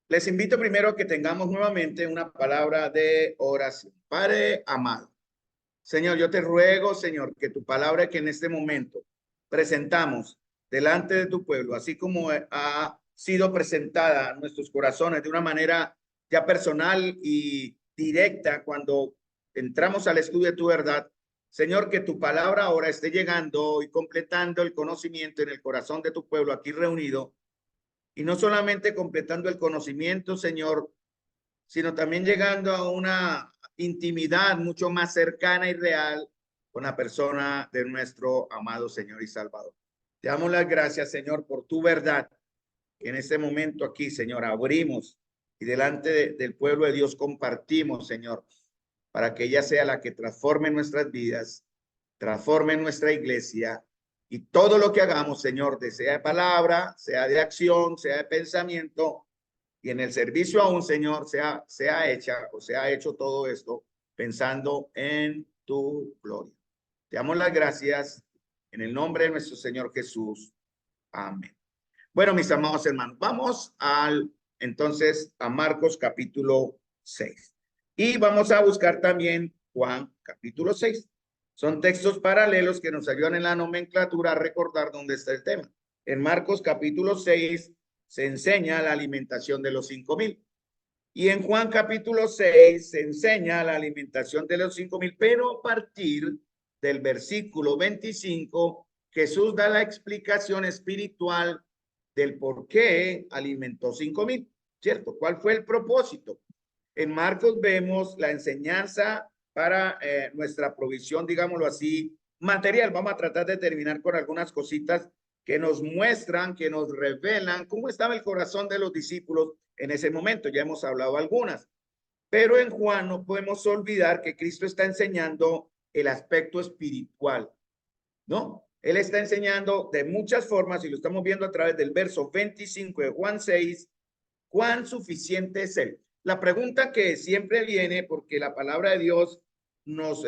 Les invito primero a que tengamos nuevamente una palabra de oración. Padre amado, Señor, yo te ruego, Señor, que tu palabra que en este momento presentamos delante de tu pueblo, así como ha sido presentada a nuestros corazones de una manera ya personal y directa cuando entramos al estudio de tu verdad, Señor, que tu palabra ahora esté llegando y completando el conocimiento en el corazón de tu pueblo aquí reunido, y no solamente completando el conocimiento, Señor, sino también llegando a una intimidad mucho más cercana y real con la persona de nuestro amado Señor y Salvador. Te damos las gracias, Señor, por tu verdad, que en este momento aquí, Señor, abrimos y delante del pueblo de Dios compartimos, Señor, para que ella sea la que transforme nuestras vidas, transforme nuestra iglesia, y todo lo que hagamos, Señor, sea de palabra, sea de acción, sea de pensamiento, y en el servicio aún, Señor, sea hecha o sea hecho todo esto pensando en tu gloria. Te damos las gracias en el nombre de nuestro Señor Jesús. Amén. Bueno, mis amados hermanos, vamos entonces a Marcos capítulo 6. Y vamos a buscar también Juan capítulo 6. Son textos paralelos que nos ayudan en la nomenclatura a recordar dónde está el tema. En Marcos capítulo 6 se enseña la alimentación de los 5,000. Y en Juan capítulo 6 se enseña la alimentación de los 5,000, pero a partir del versículo 25, Jesús da la explicación espiritual del por qué alimentó 5,000, ¿cierto? ¿Cuál fue el propósito? En Marcos vemos la enseñanza para nuestra provisión, digámoslo así, material. Vamos a tratar de terminar con algunas cositas que nos muestran, que nos revelan cómo estaba el corazón de los discípulos en ese momento. Ya hemos hablado algunas, pero en Juan no podemos olvidar que Cristo está enseñando el aspecto espiritual, ¿no? Él está enseñando de muchas formas y lo estamos viendo a través del verso 25 de Juan 6, cuán suficiente es Él. La pregunta que siempre viene, porque la palabra de Dios nos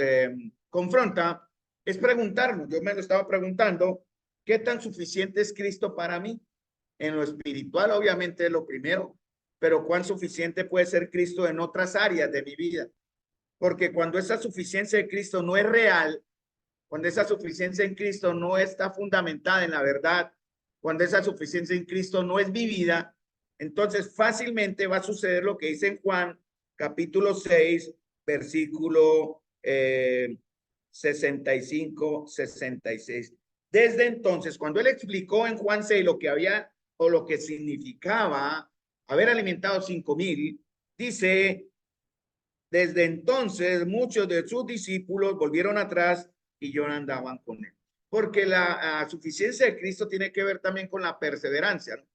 confronta, es preguntarnos, yo me lo estaba preguntando, ¿qué tan suficiente es Cristo para mí? En lo espiritual, obviamente, es lo primero, pero cuán suficiente puede ser Cristo en otras áreas de mi vida. Porque cuando esa suficiencia de Cristo no es real, cuando esa suficiencia en Cristo no está fundamentada en la verdad, cuando esa suficiencia en Cristo no es vivida, entonces fácilmente va a suceder lo que dice en Juan capítulo 6, versículo 65, 66. Desde entonces, cuando él explicó en Juan 6 lo que había o lo que significaba haber alimentado 5,000, dice, desde entonces muchos de sus discípulos volvieron atrás y ya no andaban con él. Porque la suficiencia de Cristo tiene que ver también con la perseverancia, ¿no?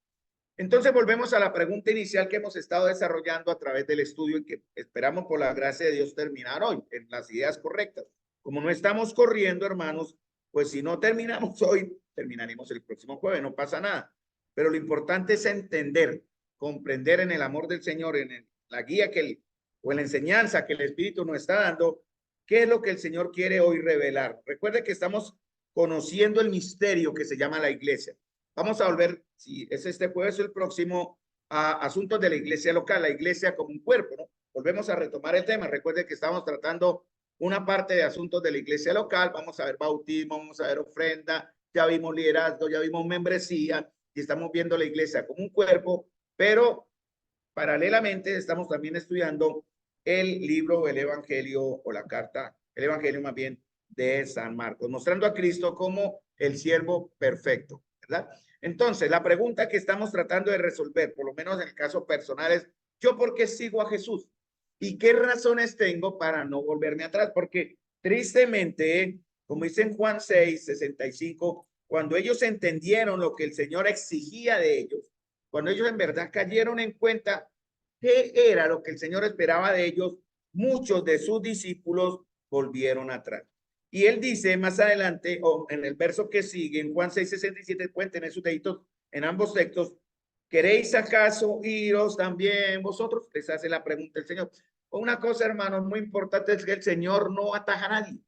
Entonces volvemos a la pregunta inicial que hemos estado desarrollando a través del estudio y que esperamos por la gracia de Dios terminar hoy en las ideas correctas. Como no estamos corriendo, hermanos, pues si no terminamos hoy, terminaremos el próximo jueves, no pasa nada. Pero lo importante es entender, comprender en el amor del Señor, la guía o en la enseñanza que el Espíritu nos está dando, qué es lo que el Señor quiere hoy revelar. Recuerde que estamos conociendo el misterio que se llama la iglesia. Vamos a volver, si es este jueves o el próximo, a asuntos de la iglesia local, la iglesia como un cuerpo, ¿no? Volvemos a retomar el tema. Recuerde que estamos tratando una parte de asuntos de la iglesia local. Vamos a ver bautismo, vamos a ver ofrenda, ya vimos liderazgo, ya vimos membresía y estamos viendo la iglesia como un cuerpo, pero paralelamente estamos también estudiando el libro, el evangelio o la carta, el evangelio más bien de San Marcos, mostrando a Cristo como el siervo perfecto, ¿verdad? Entonces, la pregunta que estamos tratando de resolver, por lo menos en el caso personal, es, ¿yo por qué sigo a Jesús? ¿Y qué razones tengo para no volverme atrás? Porque tristemente, como dice en Juan 6, 65, cuando ellos entendieron lo que el Señor exigía de ellos, cuando ellos en verdad cayeron en cuenta qué era lo que el Señor esperaba de ellos, muchos de sus discípulos volvieron atrás. Y él dice más adelante, o en el verso que sigue, en Juan 6:67, cuenten esos deditos en ambos textos, ¿queréis acaso iros también vosotros? Les hace la pregunta el Señor. Una cosa, hermanos, muy importante es que el Señor no ataja a nadie.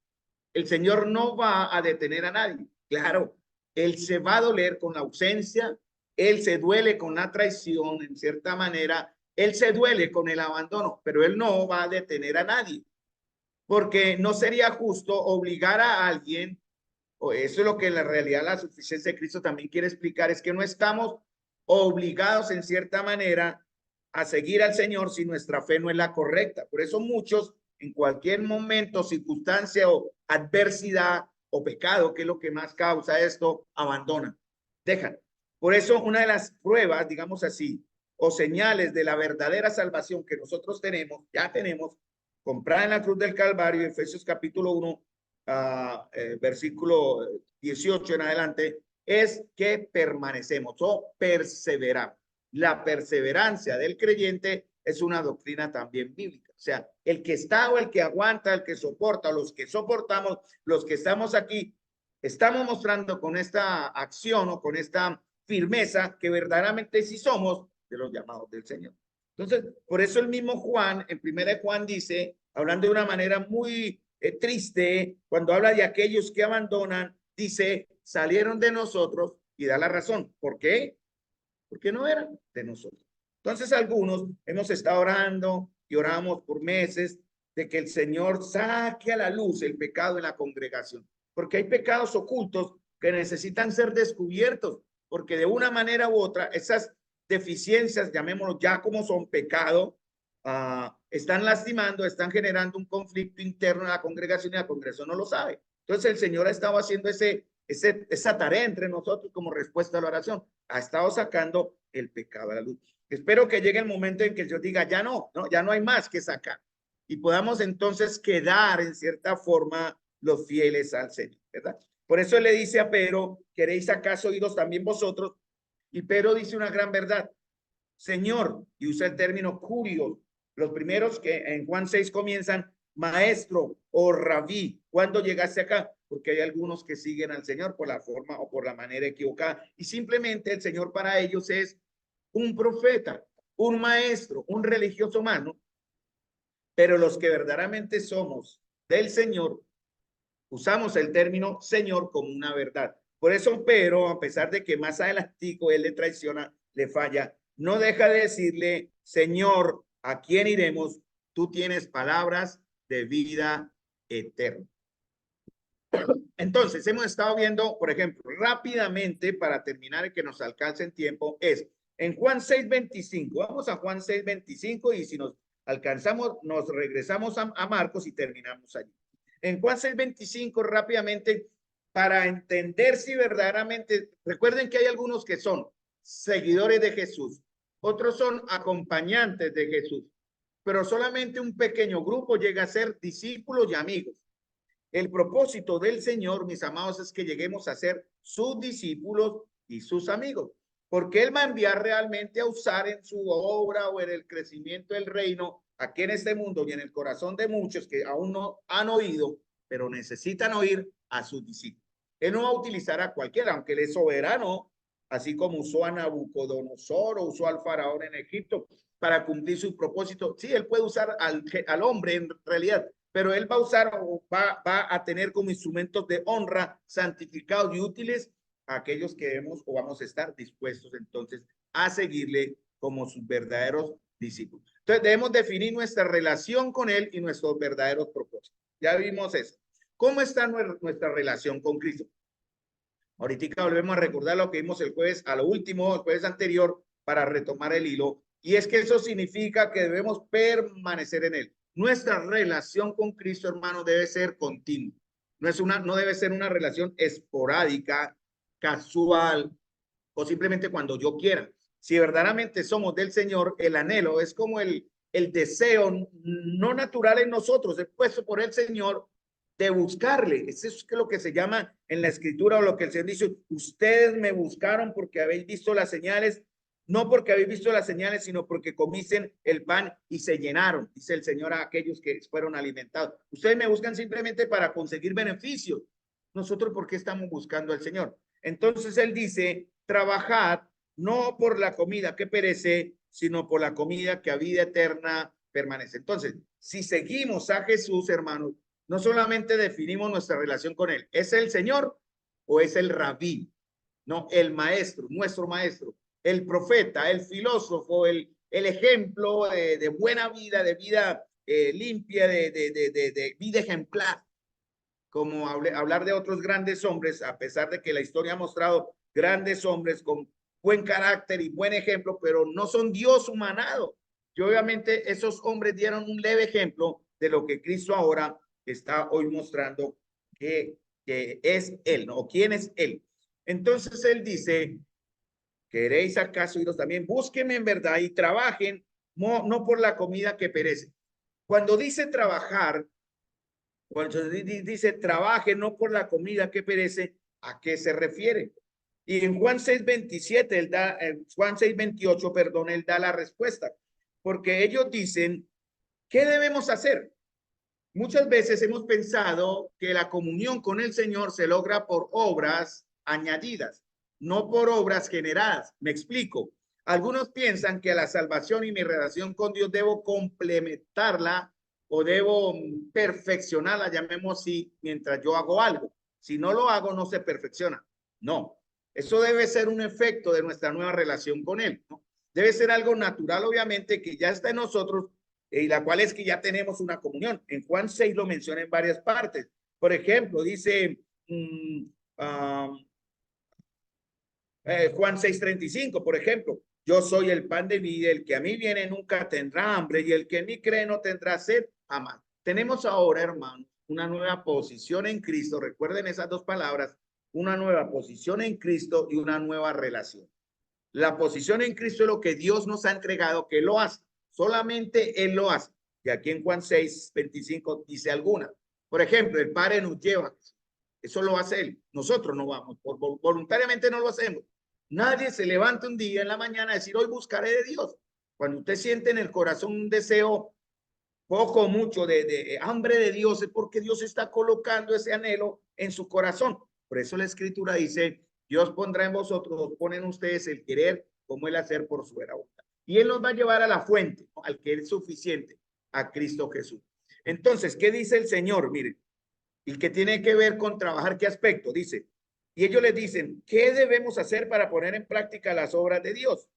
El Señor no va a detener a nadie. Claro, Él se va a doler con la ausencia, Él se duele con la traición en cierta manera, Él se duele con el abandono, pero él no va a detener a nadie, porque no sería justo obligar a alguien, o eso es lo que en la realidad la suficiencia de Cristo también quiere explicar, es que no estamos obligados en cierta manera a seguir al Señor si nuestra fe no es la correcta. Por eso muchos en cualquier momento, circunstancia o adversidad o pecado, que es lo que más causa esto, abandonan, dejan. Por eso una de las pruebas, digamos así, o señales de la verdadera salvación que nosotros tenemos, ya tenemos, comprada en la cruz del Calvario, Efesios capítulo 1, versículo 18 en adelante, es que permanecemos o perseveramos. La perseverancia del creyente es una doctrina también bíblica. O sea, el que está o el que aguanta, el que soporta, los que soportamos, los que estamos aquí, estamos mostrando con esta acción o con esta firmeza que verdaderamente sí somos de los llamados del Señor. Entonces, por eso el mismo Juan, en primera de Juan dice, hablando de una manera muy triste, cuando habla de aquellos que abandonan, dice, salieron de nosotros y da la razón. ¿Por qué? Porque no eran de nosotros. Entonces algunos hemos estado orando y oramos por meses de que el Señor saque a la luz el pecado en la congregación, porque hay pecados ocultos que necesitan ser descubiertos, porque de una manera u otra esas deficiencias, llamémoslo ya como son pecado, están lastimando, están generando un conflicto interno en la congregación y la congregación no lo sabe. Entonces el Señor ha estado haciendo esa tarea entre nosotros como respuesta a la oración. Ha estado sacando el pecado a la luz. Espero que llegue el momento en que yo diga, ya no, ya no hay más que sacar. Y podamos entonces quedar en cierta forma los fieles al Señor, ¿verdad? Por eso le dice a Pedro, ¿queréis acaso oídos también vosotros? Y Pedro dice una gran verdad. Señor, y usa el término curios. Los primeros que en Juan 6 comienzan, maestro o rabí, ¿cuándo llegaste acá? Porque hay algunos que siguen al Señor por la forma o por la manera equivocada. Y simplemente el Señor para ellos es un profeta, un maestro, un religioso humano. Pero los que verdaderamente somos del Señor, usamos el término Señor como una verdad. Por eso Pedro, a pesar de que más adelantico él le traiciona, le falla, no deja de decirle, Señor, ¿a quién iremos? Tú tienes palabras de vida eterna. Entonces, hemos estado viendo, por ejemplo, rápidamente, para terminar y que nos alcance en tiempo, es en Juan 6:25. Vamos a Juan 6:25 y si nos alcanzamos, nos regresamos a Marcos y terminamos allí. En Juan 6:25, rápidamente, para entender si verdaderamente, recuerden que hay algunos que son seguidores de Jesús, otros son acompañantes de Jesús, pero solamente un pequeño grupo llega a ser discípulos y amigos. El propósito del Señor, mis amados, es que lleguemos a ser sus discípulos y sus amigos, porque Él va a enviar realmente a usar en su obra o en el crecimiento del reino aquí en este mundo y en el corazón de muchos que aún no han oído, pero necesitan oír a sus discípulos. Él no va a utilizar a cualquiera, aunque Él es soberano, así como usó a Nabucodonosor o usó al faraón en Egipto para cumplir su propósito. Sí, Él puede usar al hombre en realidad, pero él va a usar o va a tener como instrumentos de honra santificados y útiles a aquellos que hemos o vamos a estar dispuestos entonces a seguirle como sus verdaderos discípulos. Entonces debemos definir nuestra relación con él y nuestros verdaderos propósitos. Ya vimos eso. ¿Cómo está nuestra relación con Cristo? Ahorita volvemos a recordar lo que vimos el jueves, a lo último, el jueves anterior, para retomar el hilo. Y es que eso significa que debemos permanecer en él. Nuestra relación con Cristo, hermano, debe ser continua. No debe ser una relación esporádica, casual o simplemente cuando yo quiera. Si verdaderamente somos del Señor, el anhelo es como el deseo no natural en nosotros, es puesto por el Señor de buscarle. Eso es lo que se llama en la escritura o lo que el Señor dice, ustedes me buscaron porque habéis visto las señales, no porque habéis visto las señales, sino porque comisen el pan y se llenaron, dice el Señor a aquellos que fueron alimentados. Ustedes me buscan simplemente para conseguir beneficios. Nosotros, ¿por qué estamos buscando al Señor? Entonces Él dice, trabajad no por la comida que perece, sino por la comida que a vida eterna permanece. Entonces, si seguimos a Jesús, hermanos, no solamente definimos nuestra relación con Él, ¿es el Señor o es el rabí? No, el maestro, nuestro maestro, el profeta, el filósofo, el el ejemplo de buena vida, de vida limpia, de vida ejemplar, como hablar de otros grandes hombres, a pesar de que la historia ha mostrado grandes hombres con buen carácter y buen ejemplo, pero no son Dios humanado. Y obviamente esos hombres dieron un leve ejemplo de lo que Cristo ahora está hoy mostrando que es Él, ¿no? ¿Quién es Él? Entonces Él dice, ¿queréis acaso iros también? Búsquenme en verdad y trabajen, no por la comida que perece. Cuando dice trabajar, cuando dice trabaje no por la comida que perece, ¿a qué se refiere? Y en Juan 6:27, Juan 6:28, perdón, él da la respuesta. Porque ellos dicen, ¿qué debemos hacer? Muchas veces hemos pensado que la comunión con el Señor se logra por obras añadidas, no por obras generadas. Me explico. Algunos piensan que la salvación y mi relación con Dios debo complementarla o debo perfeccionarla, llamemos así, mientras yo hago algo. Si no lo hago, no se perfecciona. No, eso debe ser un efecto de nuestra nueva relación con Él, ¿no? Debe ser algo natural, obviamente, que ya está en nosotros y la cual es que ya tenemos una comunión. En Juan 6 lo menciona en varias partes. Por ejemplo, dice Juan 6:35, por ejemplo, yo soy el pan de vida, el que a mí viene nunca tendrá hambre y el que en mí cree no tendrá sed jamás. Tenemos ahora, hermanos, una nueva posición en Cristo. Recuerden esas dos palabras, una nueva posición en Cristo y una nueva relación. La posición en Cristo es lo que Dios nos ha entregado, que lo hace. Solamente Él lo hace. Y aquí en Juan 6:25 dice alguna. Por ejemplo, el Padre nos lleva. Eso lo hace Él. Nosotros no vamos. Voluntariamente no lo hacemos. Nadie se levanta un día en la mañana a decir, hoy buscaré de Dios. Cuando usted siente en el corazón un deseo poco o mucho de hambre de Dios, es porque Dios está colocando ese anhelo en su corazón. Por eso la Escritura dice, Dios pondrá en vosotros, ponen ustedes el querer como el hacer por su voluntad. Y Él nos va a llevar a la fuente, ¿no? Al que es suficiente, a Cristo Jesús. Entonces, ¿qué dice el Señor? Miren, y que tiene que ver con trabajar, ¿qué aspecto? Dice, y ellos les dicen, ¿qué debemos hacer para poner en práctica las obras de Dios?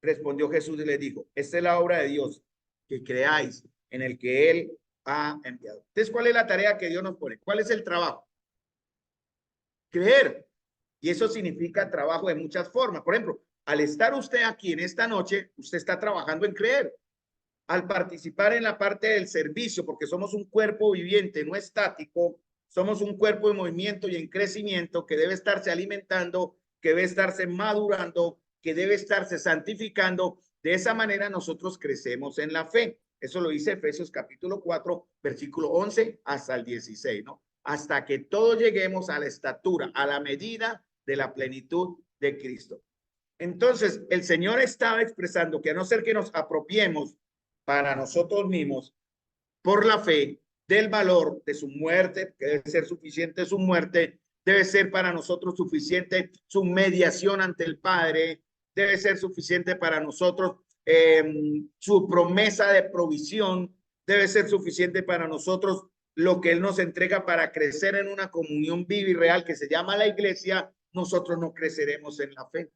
Respondió Jesús y les dijo, esta es la obra de Dios, que creáis en el que Él ha enviado. Entonces, ¿cuál es la tarea que Dios nos pone? ¿Cuál es el trabajo? Creer. Y eso significa trabajo de muchas formas. Por ejemplo, al estar usted aquí en esta noche, usted está trabajando en creer. Al participar en la parte del servicio, porque somos un cuerpo viviente, no estático, somos un cuerpo en movimiento y en crecimiento que debe estarse alimentando, que debe estarse madurando, que debe estarse santificando. De esa manera nosotros crecemos en la fe. Eso lo dice Efesios capítulo 4, versículo 11 hasta el 16, ¿no? Hasta que todos lleguemos a la estatura, a la medida de la plenitud de Cristo. Entonces, el Señor estaba expresando que a no ser que nos apropiemos para nosotros mismos por la fe del valor de su muerte, que debe ser suficiente su muerte, debe ser para nosotros suficiente su mediación ante el Padre, debe ser suficiente para nosotros su promesa de provisión, debe ser suficiente para nosotros lo que Él nos entrega para crecer en una comunión viva y real que se llama la iglesia. Nosotros no creceremos en la fe.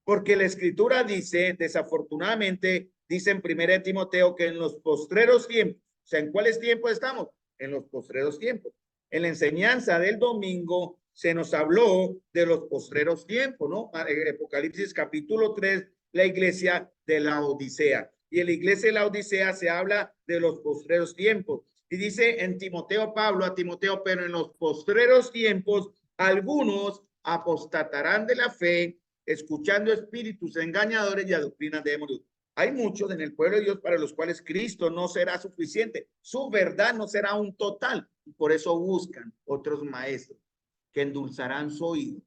Porque la Escritura dice, desafortunadamente, dice en 1 Timoteo que en los postreros tiempos, o sea, ¿en cuáles tiempos estamos? En los postreros tiempos. En la enseñanza del domingo se nos habló de los postreros tiempos, ¿no? Apocalipsis capítulo 3, la iglesia de la Odisea. Y en la iglesia de la Odisea se habla de los postreros tiempos. Y dice en Timoteo, Pablo a Timoteo, pero en los postreros tiempos, algunos apostatarán de la fe, escuchando espíritus engañadores y a doctrinas de demonios. Hay muchos en el pueblo de Dios para los cuales Cristo no será suficiente. Su verdad no será un total. Y por eso buscan otros maestros que endulzarán su oído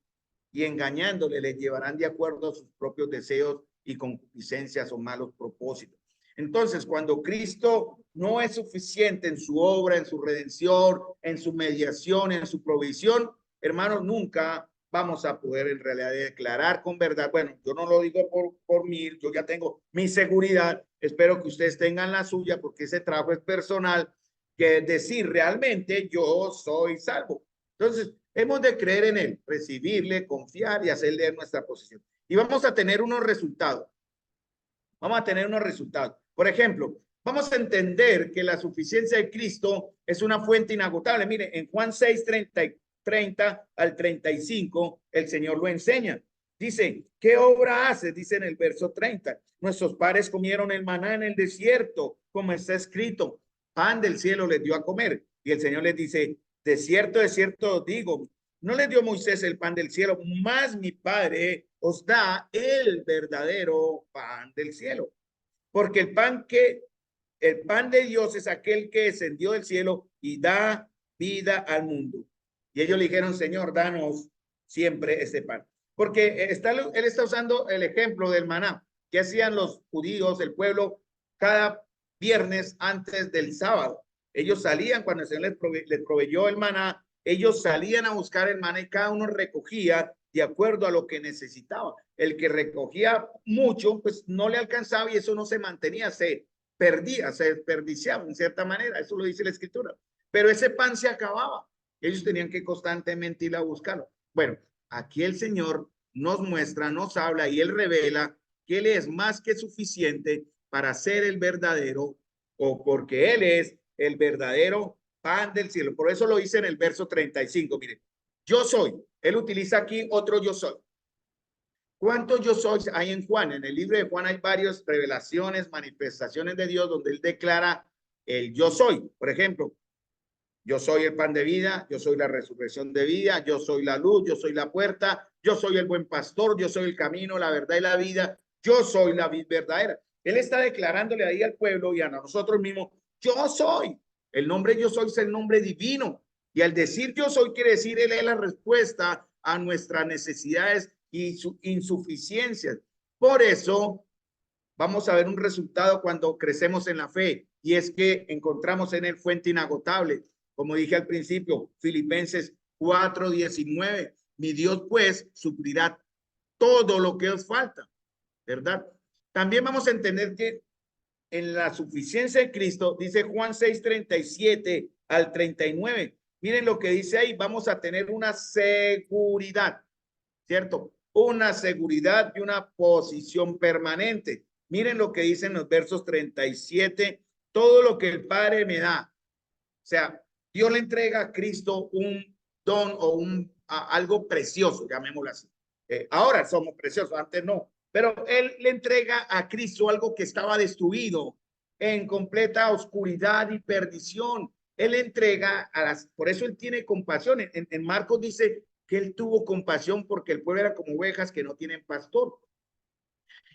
y engañándole les llevarán de acuerdo a sus propios deseos y concupiscencias o malos propósitos. Entonces, cuando Cristo no es suficiente en su obra, en su redención, en su mediación, en su provisión, hermanos, nunca vamos a poder en realidad declarar con verdad. Bueno, yo no lo digo por mí, yo ya tengo mi seguridad, espero que ustedes tengan la suya porque ese trabajo es personal, que decir realmente yo soy salvo. Entonces, hemos de creer en Él, recibirle, confiar y hacerle nuestra posición. Y vamos a tener unos resultados. vamos a tener unos resultados. Por ejemplo, vamos a entender que la suficiencia de Cristo es una fuente inagotable. Mire, en Juan 6, 30 al 35, el Señor lo enseña. Dice, ¿qué obra hace? Dice en el verso 30, nuestros padres comieron el maná en el desierto, como está escrito, pan del cielo les dio a comer. Y el Señor les dice, de cierto digo, no les dio Moisés el pan del cielo, más mi Padre os da el verdadero pan del cielo. Porque el pan de Dios es aquel que descendió del cielo y da vida al mundo. Y ellos le dijeron, Señor, danos siempre este pan. Porque él está usando el ejemplo del maná que hacían los judíos, el pueblo, cada viernes antes del sábado. Ellos salían cuando el Señor les proveyó el maná, ellos salían a buscar el maná y cada uno recogía de acuerdo a lo que necesitaba. El que recogía mucho, pues no le alcanzaba y eso no se mantenía, se perdía, se desperdiciaba en cierta manera, eso lo dice la escritura. Pero ese pan se acababa, ellos tenían que constantemente ir a buscarlo. Bueno, aquí el Señor nos muestra, nos habla y Él revela que Él es más que suficiente para ser el verdadero, o porque Él es el verdadero pan del cielo. Por eso lo dice en el verso 35. Miren, yo soy. Él utiliza aquí otro yo soy. ¿Cuántos yo soy hay en Juan? En el libro de Juan hay varias revelaciones, manifestaciones de Dios donde Él declara el yo soy. Por ejemplo, yo soy el pan de vida, yo soy la resurrección de vida, yo soy la luz, yo soy la puerta, yo soy el buen pastor, yo soy el camino, la verdad y la vida, yo soy la vida verdadera. Él está declarándole ahí al pueblo y a nosotros mismos, yo soy. El nombre yo soy es el nombre divino. Y al decir yo soy quiere decir Él es la respuesta a nuestras necesidades y su insuficiencias. Por eso vamos a ver un resultado cuando crecemos en la fe y es que encontramos en Él fuente inagotable. Como dije al principio, Filipenses 4:19, mi Dios pues suplirá todo lo que os falta, ¿verdad? También vamos a entender que en la suficiencia de Cristo, dice Juan 6:37 al 39, miren lo que dice ahí, vamos a tener una seguridad, ¿cierto? Una seguridad y una posición permanente. Miren lo que dicen los versos 37, todo lo que el Padre me da, o sea, Dios le entrega a Cristo un don o algo precioso, llamémoslo así. Ahora somos preciosos, antes no. Pero Él le entrega a Cristo algo que estaba destruido en completa oscuridad y perdición. Él entrega por eso Él tiene compasión. En Marcos dice que Él tuvo compasión porque el pueblo era como ovejas que no tienen pastor.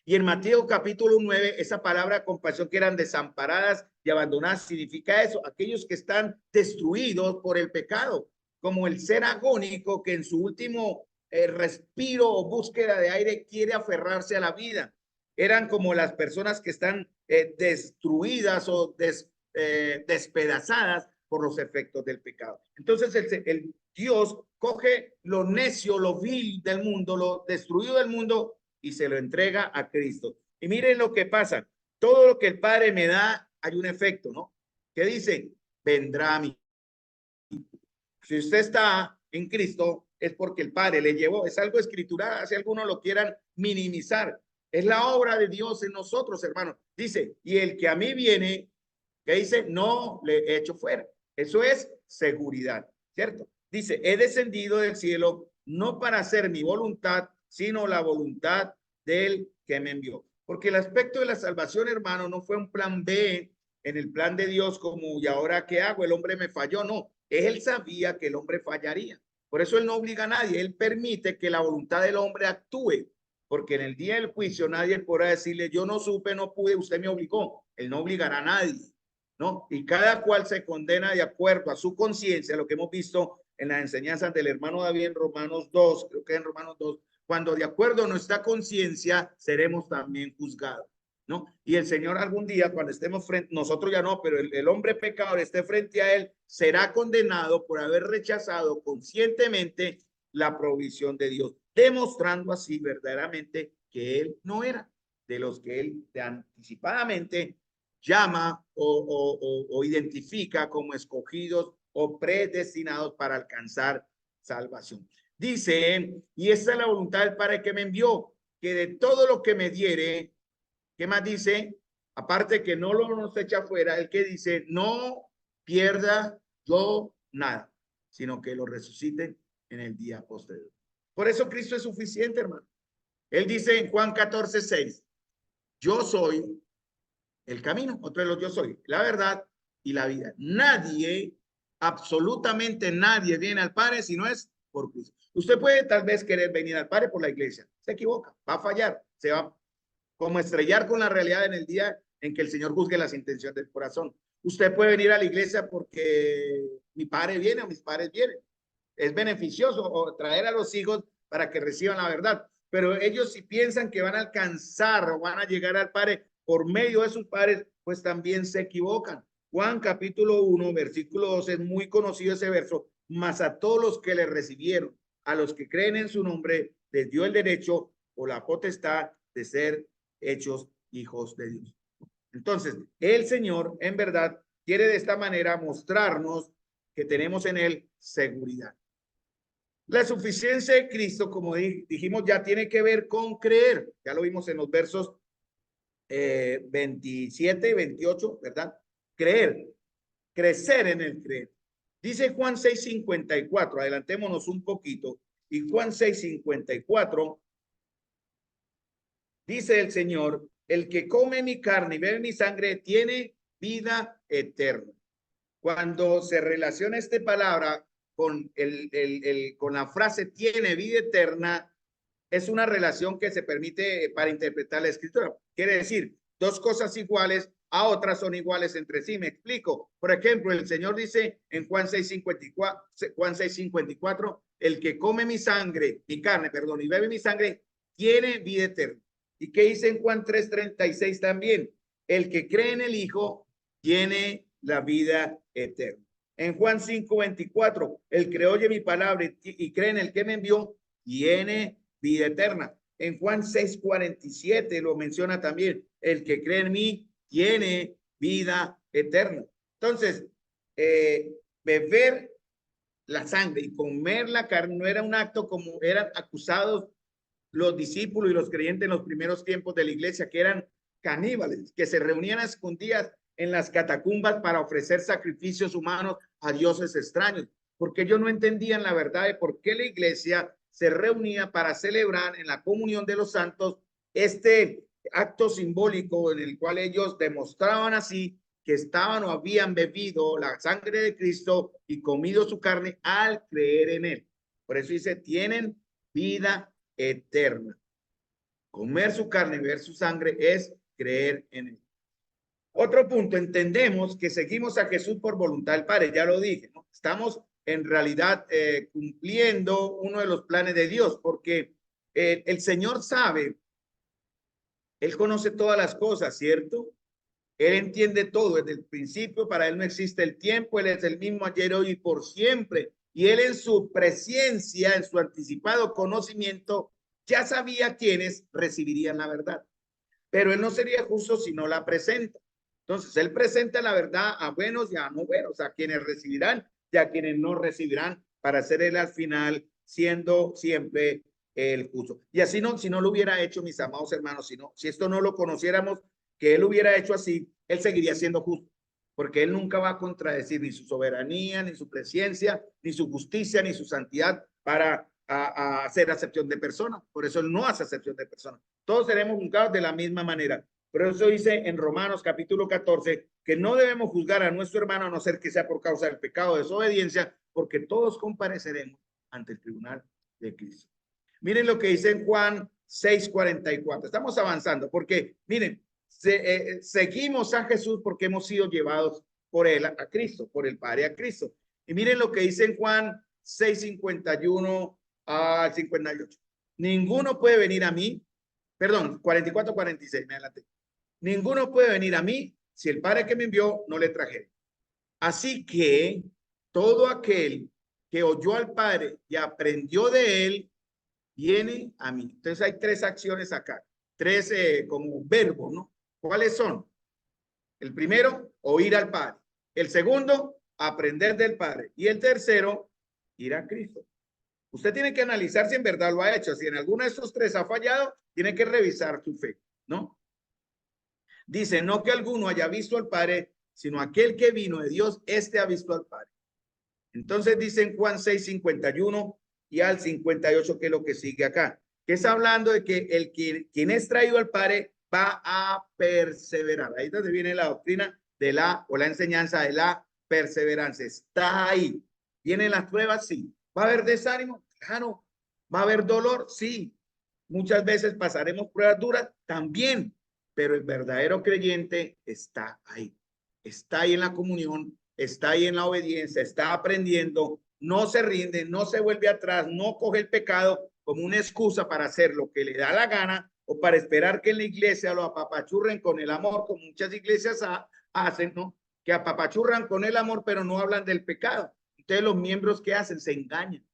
Y en Mateo capítulo 9, esa palabra compasión que eran desamparadas y abandonadas significa eso, aquellos que están destruidos por el pecado, como el ser agónico que en su último respiro o búsqueda de aire quiere aferrarse a la vida. Eran como las personas que están destruidas o despedazadas por los efectos del pecado. Entonces el Dios coge lo necio, lo vil del mundo, lo destruido del mundo y se lo entrega a Cristo. Y miren lo que pasa. Todo lo que el Padre me da, hay un efecto, ¿no? Que dice, vendrá a mí. Si usted está en Cristo, es porque el Padre le llevó. Es algo escritural, si algunos lo quieran minimizar. Es la obra de Dios en nosotros, hermanos. Dice, y el que a mí viene, que dice, no le he hecho fuera. Eso es seguridad, ¿cierto? Dice, he descendido del cielo no para hacer mi voluntad, sino la voluntad del que me envió. Porque el aspecto de la salvación, hermano, no fue un plan B en el plan de Dios como, ¿y ahora qué hago? El hombre me falló. No, él sabía que el hombre fallaría. Por eso él no obliga a nadie, él permite que la voluntad del hombre actúe. Porque en el día del juicio nadie podrá decirle, yo no supe, no pude, usted me obligó. Él no obligará a nadie, ¿no? Y cada cual se condena de acuerdo a su conciencia, lo que hemos visto en las enseñanzas del hermano David en Romanos 2, creo que en Romanos 2, cuando de acuerdo a nuestra conciencia seremos también juzgados, ¿no? Y el Señor algún día, cuando estemos frente, nosotros ya no, pero el hombre pecador esté frente a Él, será condenado por haber rechazado conscientemente la provisión de Dios, demostrando así verdaderamente que Él no era de los que Él anticipadamente llama o identifica como escogidos o predestinados para alcanzar salvación. Dice, y esta es la voluntad del Padre que me envió, que de todo lo que me diere, ¿Qué más dice? Aparte que no lo nos echa fuera, el que dice, no pierda yo nada, sino que lo resuciten en el día posterior. Por eso Cristo es suficiente, hermano. Él dice en Juan 14:6, yo soy el camino, otro de los yo soy, la verdad y la vida. Nadie, absolutamente nadie viene al Padre si no es por Cristo. Usted puede tal vez querer venir al Padre por la iglesia, se equivoca, va a fallar, se va como estrellar con la realidad en el día en que el Señor juzgue las intenciones del corazón. Usted puede venir a la iglesia porque mi padre viene o mis padres vienen. Es beneficioso o traer a los hijos para que reciban la verdad. Pero ellos si piensan que van a alcanzar o van a llegar al Padre por medio de sus padres, pues también se equivocan. Juan capítulo 1, versículo 12, es muy conocido ese verso. Mas a todos los que le recibieron, a los que creen en su nombre, les dio el derecho o la potestad de ser hechos hijos de Dios. Entonces, el Señor en verdad quiere de esta manera mostrarnos que tenemos en él seguridad. La suficiencia de Cristo, como dijimos, ya tiene que ver con creer. Ya lo vimos en los versos 27 y 28, ¿verdad? Creer, crecer en el creer. Dice Juan 6:54, adelantémonos un poquito, y Juan 6:54 dice el Señor, el que come mi carne y bebe mi sangre tiene vida eterna. Cuando se relaciona esta palabra con, con la frase tiene vida eterna, es una relación que se permite para interpretar la escritura. Quiere decir, dos cosas iguales a otras son iguales entre sí. Me explico. Por ejemplo, el Señor dice en Juan 6:54, el que come mi sangre, mi carne, perdón, y bebe mi sangre, tiene vida eterna. ¿Y qué dice en Juan 3:36 también? El que cree en el Hijo tiene la vida eterna. En Juan 5:24, el que oye mi palabra y cree en el que me envió, tiene vida eterna. En Juan 6:47 lo menciona también, el que cree en mí tiene vida eterna. Entonces, beber la sangre y comer la carne no era un acto como eran acusados los discípulos y los creyentes en los primeros tiempos de la iglesia, que eran caníbales, que se reunían a escondidas en las catacumbas para ofrecer sacrificios humanos a dioses extraños, porque ellos no entendían la verdad de por qué la iglesia se reunía para celebrar en la comunión de los santos este acto simbólico en el cual ellos demostraban así que estaban o habían bebido la sangre de Cristo y comido su carne al creer en él. Por eso dice, tienen vida eterna. Comer su carne y beber su sangre es creer en él. Otro punto, entendemos que seguimos a Jesús por voluntad del Padre, ya lo dije, ¿no? Estamos en realidad cumpliendo uno de los planes de Dios, porque el Señor sabe, Él conoce todas las cosas, ¿cierto? Él entiende todo desde el principio, para Él no existe el tiempo, Él es el mismo ayer, hoy y por siempre. Y Él en su presencia, en su anticipado conocimiento, ya sabía quiénes recibirían la verdad. Pero Él no sería justo si no la presenta. Entonces, Él presenta la verdad a buenos y a no buenos, a quienes recibirán y a quienes no recibirán, para ser Él al final siendo siempre el justo. Y así no, si no lo hubiera hecho, mis amados hermanos, si esto no lo conociéramos, que Él hubiera hecho así, Él seguiría siendo justo, porque Él nunca va a contradecir ni su soberanía, ni su presencia, ni su justicia, ni su santidad para hacer acepción de personas. Por eso Él no hace acepción de personas. Todos seremos juzgados de la misma manera. Por eso dice en Romanos capítulo 14 que no debemos juzgar a nuestro hermano a no ser que sea por causa del pecado de desobediencia, porque todos compareceremos ante el tribunal de Cristo. Miren lo que dice en Juan 6:44. Estamos avanzando porque, miren, seguimos a Jesús porque hemos sido llevados por él a Cristo, por el Padre a Cristo. Y miren lo que dice en Juan 6:51 al 58. Ninguno puede venir a mí, perdón, 44-46, me adelanté. Ninguno puede venir a mí si el Padre que me envió no le trajera. Así que todo aquel que oyó al Padre y aprendió de él, viene a mí. Entonces hay tres acciones acá, tres como verbos, ¿no? ¿Cuáles son? El primero, oír al Padre. El segundo, aprender del Padre. Y el tercero, ir a Cristo. Usted tiene que analizar si en verdad lo ha hecho. Si en alguno de estos tres ha fallado, tiene que revisar su fe, ¿no? Dice, no que alguno haya visto al Padre, sino aquel que vino de Dios, este ha visto al Padre. Entonces dice en Juan 6:51 y al 58, que es lo que sigue acá, que está hablando de que quien es traído al Padre va a perseverar. Ahí es donde viene la doctrina de la enseñanza de la perseverancia. Está ahí. ¿Vienen las pruebas? Sí. ¿Va a haber desánimo? Claro. ¿Va a haber dolor? Sí. Muchas veces pasaremos pruebas duras también, pero el verdadero creyente está ahí. Está ahí en la comunión, está ahí en la obediencia, está aprendiendo, no se rinde, no se vuelve atrás, no coge el pecado como una excusa para hacer lo que le da la gana o para esperar que en la iglesia lo apapachurren con el amor, como muchas iglesias hacen, ¿no? Que apapachurran con el amor, pero no hablan del pecado. Entonces los miembros, ¿qué hacen? Se engañan.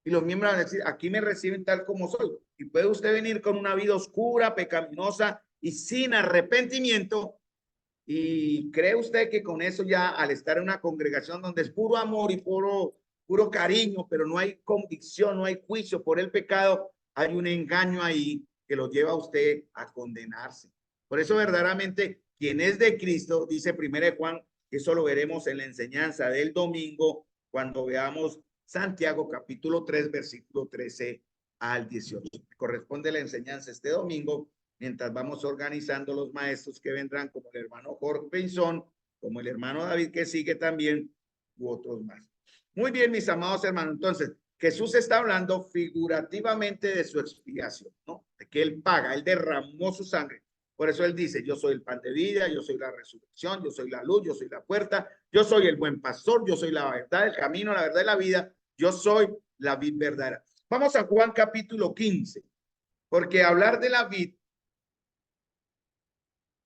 Y los miembros van a decir, aquí me reciben tal como soy. Y puede usted venir con una vida oscura, pecaminosa y sin arrepentimiento. Y cree usted que con eso ya, al estar en una congregación donde es puro amor y puro cariño, pero no hay convicción, no hay juicio por el pecado, hay un engaño ahí que lo lleva a usted a condenarse. Por eso verdaderamente quien es de Cristo, dice 1 Juan, que eso lo veremos en la enseñanza del domingo, cuando veamos Santiago capítulo 3, versículo 13 al 18. Corresponde la enseñanza este domingo, mientras vamos organizando los maestros que vendrán, como el hermano Jorge Pinzón, como el hermano David que sigue también, u otros más. Muy bien, mis amados hermanos. Entonces, Jesús está hablando figurativamente de su expiación, ¿no? De que él paga, él derramó su sangre. Por eso él dice, yo soy el pan de vida, yo soy la resurrección, yo soy la luz, yo soy la puerta, yo soy el buen pastor, yo soy la verdad, el camino, la verdad y la vida, yo soy la vid verdadera. Vamos a Juan capítulo 15, porque hablar de la vid,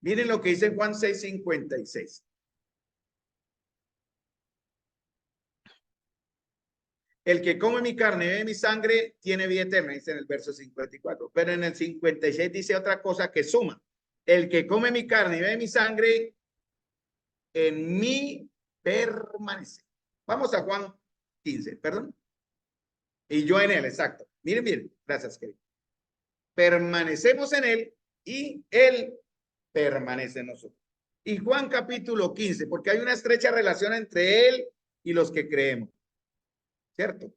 miren lo que dice Juan 6:56. El que come mi carne y bebe mi sangre tiene vida eterna, dice en el verso 54. Pero en el 56 dice otra cosa que suma. El que come mi carne y bebe mi sangre, en mí permanece. Vamos a Juan 15, perdón. Y yo en él, exacto. Miren bien, gracias, querido. Permanecemos en él y él permanece en nosotros. Y Juan capítulo 15, porque hay una estrecha relación entre él y los que creemos, ¿cierto?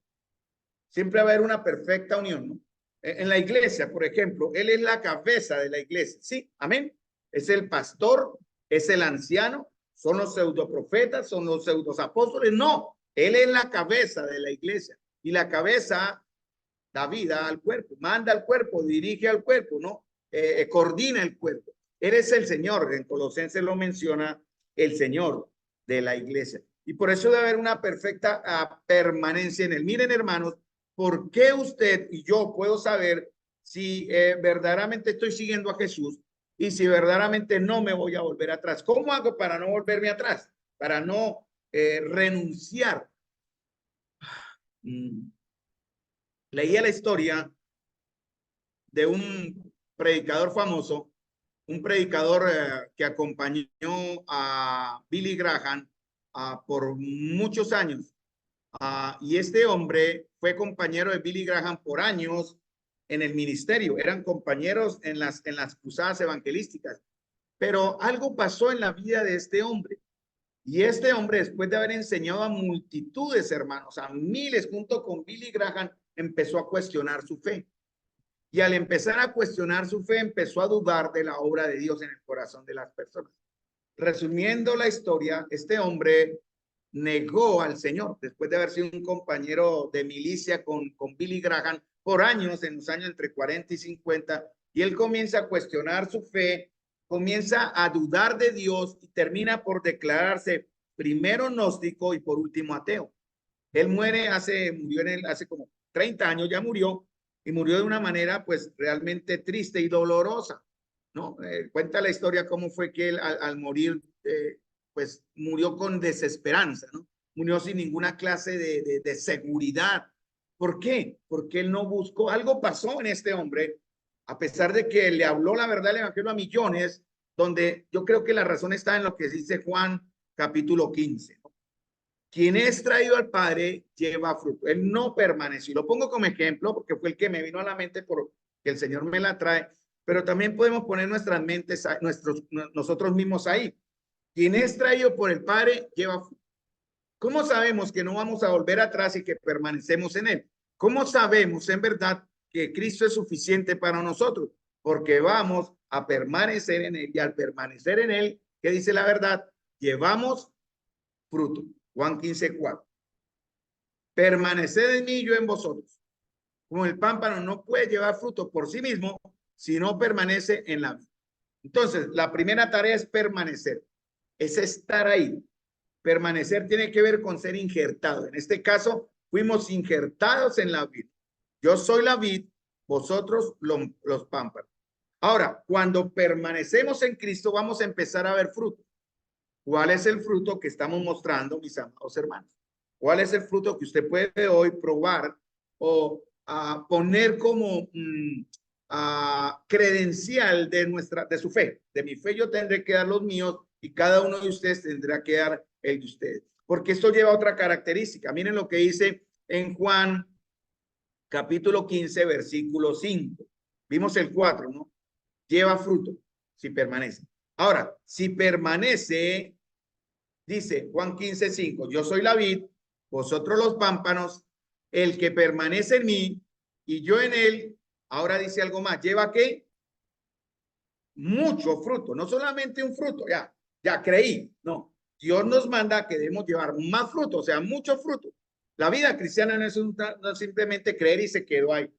Siempre va a haber una perfecta unión, ¿no? En la iglesia, por ejemplo, él es la cabeza de la iglesia, ¿sí? Amén. Es el pastor, es el anciano, son los pseudoprofetas, son los pseudos apóstoles. No, él es la cabeza de la iglesia y la cabeza da vida al cuerpo, manda al cuerpo, dirige al cuerpo, ¿no? Coordina el cuerpo. Él es el Señor, en Colosenses lo menciona, el Señor de la iglesia. Y por eso debe haber una perfecta permanencia en él. Miren, hermanos, ¿por qué usted y yo puedo saber si verdaderamente estoy siguiendo a Jesús y si verdaderamente no me voy a volver atrás? ¿Cómo hago para no volverme atrás? Para no renunciar. Leía la historia de un predicador famoso, un predicador que acompañó a Billy Graham por muchos años. Y este hombre fue compañero de Billy Graham por años en el ministerio. Eran compañeros en las cruzadas evangelísticas. Pero algo pasó en la vida de este hombre. Y este hombre, después de haber enseñado a multitudes, hermanos, a miles, junto con Billy Graham, empezó a cuestionar su fe. Y al empezar a cuestionar su fe, empezó a dudar de la obra de Dios en el corazón de las personas. Resumiendo la historia, este hombre negó al Señor después de haber sido un compañero de milicia con Billy Graham por años, en los años entre 40 y 50, y él comienza a cuestionar su fe, comienza a dudar de Dios y termina por declararse primero gnóstico y por último ateo. Él murió hace como 30 años, ya murió, y murió de una manera pues realmente triste y dolorosa, ¿no? Cuenta la historia cómo fue que él al morir pues murió con desesperanza, ¿no? Murió sin ninguna clase de seguridad. ¿Por qué? Porque él no buscó, algo pasó en este hombre, a pesar de que le habló la verdad del evangelio a millones, donde yo creo que la razón está en lo que dice Juan capítulo 15, ¿no? Quien es traído al Padre lleva fruto. Él no permaneció. Lo pongo como ejemplo porque fue el que me vino a la mente porque el Señor me la trae. pero también podemos poner nuestras mentes, nosotros mismos ahí. Quien es traído por el Padre lleva fruto. ¿Cómo sabemos que no vamos a volver atrás y que permanecemos en él? ¿Cómo sabemos en verdad que Cristo es suficiente para nosotros? Porque vamos a permanecer en él, y al permanecer en él, ¿qué dice la verdad? Llevamos fruto. Juan 15:4. Permaneced en mí y yo en vosotros. Como el pámpano no puede llevar fruto por sí mismo si no permanece en la vida. Entonces, la primera tarea es permanecer, es estar ahí. Permanecer tiene que ver con ser injertado. En este caso, fuimos injertados en la vid. Yo soy la vid, vosotros los pámpanos. Ahora, cuando permanecemos en Cristo, vamos a empezar a ver fruto. ¿Cuál es el fruto que estamos mostrando, mis amados hermanos? ¿Cuál es el fruto que usted puede hoy probar o poner como credencial de su fe? De mi fe yo tendré que dar los míos y cada uno de ustedes tendrá que dar el de ustedes. Porque esto lleva otra característica. Miren lo que dice en Juan capítulo 15, versículo 5. Vimos el 4, ¿no? Lleva fruto si permanece. Ahora, si permanece, dice Juan 15:5, yo soy la vid, vosotros los pámpanos, el que permanece en mí y yo en él, ahora dice algo más, ¿lleva qué? Mucho fruto, no solamente un fruto, ya creí, no. Dios nos manda que debemos llevar más fruto, o sea, mucho fruto. La vida cristiana no es simplemente creer y se quedó ahí.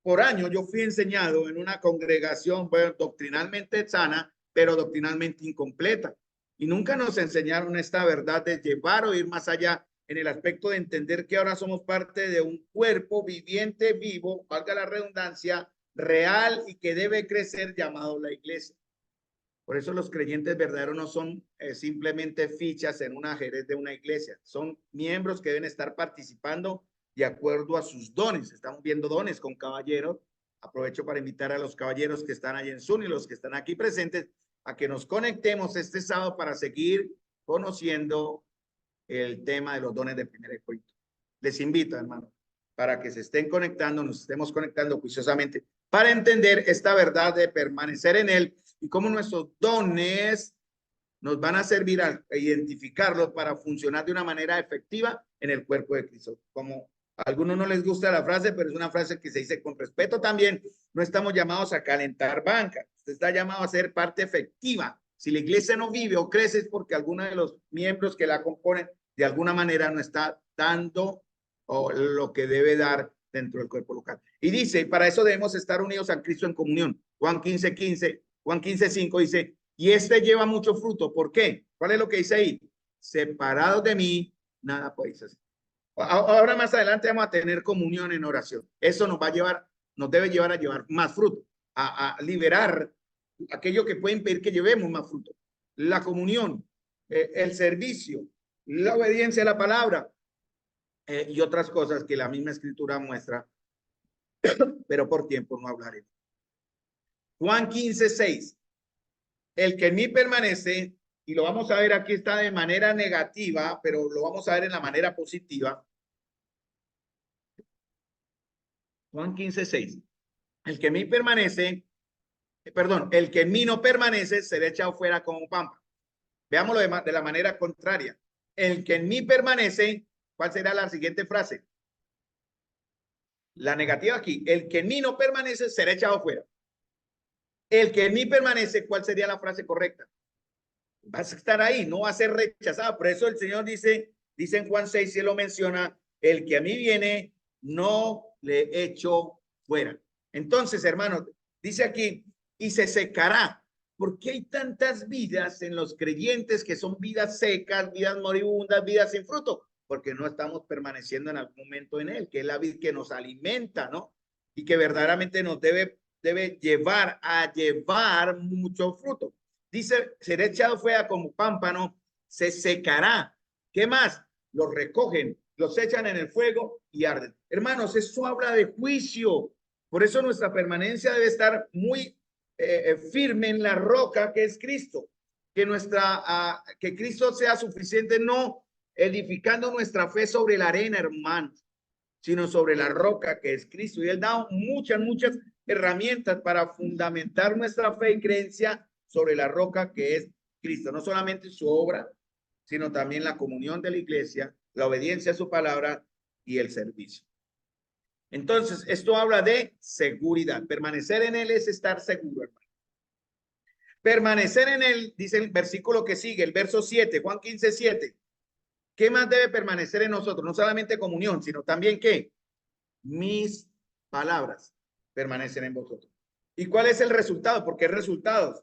Por años yo fui enseñado en una congregación, bueno, doctrinalmente sana, pero doctrinalmente incompleta. Y nunca nos enseñaron esta verdad de llevar o ir más allá en el aspecto de entender que ahora somos parte de un cuerpo viviente, vivo, valga la redundancia, real y que debe crecer, llamado la iglesia. Por eso los creyentes verdaderos no son simplemente fichas en un ajedrez de una iglesia, son miembros que deben estar participando de acuerdo a sus dones. Estamos viendo dones con caballeros. Aprovecho para invitar a los caballeros que están allí en Zoom y los que están aquí presentes a que nos conectemos este sábado para seguir conociendo el tema de los dones de 1 Corintios. Les invito, hermano, para que se estén conectando, nos estemos conectando juiciosamente para entender esta verdad de permanecer en él y cómo nuestros dones nos van a servir a identificarlos para funcionar de una manera efectiva en el cuerpo de Cristo. Como a algunos no les gusta la frase, pero es una frase que se dice con respeto también, no estamos llamados a calentar banca, usted está llamado a ser parte efectiva. Si la iglesia no vive o crece es porque alguno de los miembros que la componen de alguna manera no está dando o lo que debe dar dentro del cuerpo local. Y dice, para eso debemos estar unidos a Cristo en comunión. Juan 15:15, Juan 15:5 dice, y este lleva mucho fruto. ¿Por qué? ¿Cuál es lo que dice ahí? Separados de mí, nada podéis hacer. Ahora más adelante vamos a tener comunión en oración. Eso nos va a llevar, nos debe llevar a llevar más fruto, a liberar aquello que puede impedir que llevemos más fruto. La comunión, el servicio, la obediencia a la palabra y otras cosas que la misma escritura muestra, pero por tiempo no hablaré. Juan 15:6. El que en mí permanece, y lo vamos a ver aquí está de manera negativa, pero lo vamos a ver en la manera positiva. Juan 15:6. El que en mí permanece, el que en mí no permanece será echado fuera como un pámpano. Veámoslo de la manera contraria. El que en mí permanece, ¿cuál será la siguiente frase? La negativa aquí. El que en mí no permanece será echado fuera. El que en mí permanece, ¿cuál sería la frase correcta? Vas a estar ahí, no va a ser rechazado. Por eso el Señor dice en Juan 6, si él lo menciona, el que a mí viene, no le echo fuera. Entonces, hermanos, dice aquí, y se secará. ¿Por qué hay tantas vidas en los creyentes que son vidas secas, vidas moribundas, vidas sin fruto? Porque no estamos permaneciendo en algún momento en él, que es la vida que nos alimenta, ¿no? Y que verdaderamente nos debe llevar a llevar mucho fruto. Dice, será echado fuera como pámpano, se secará. ¿Qué más? Los recogen, los echan en el fuego y arden. Hermanos, eso habla de juicio. Por eso nuestra permanencia debe estar muy firme en la roca que es Cristo. Que Cristo sea suficiente, no edificando nuestra fe sobre la arena, hermanos, sino sobre la roca que es Cristo. Y él da muchas herramientas para fundamentar nuestra fe y creencia sobre la roca que es Cristo. No solamente su obra, sino también la comunión de la iglesia, la obediencia a su palabra y el servicio. Entonces, esto habla de seguridad. Permanecer en él es estar seguro, hermano. Permanecer en él, dice el versículo que sigue, el verso 7, Juan 15, 7. ¿Qué más debe permanecer en nosotros? No solamente comunión, sino también ¿qué? Mis palabras permanecen en vosotros. ¿Y cuál es el resultado? ¿Por qué resultados?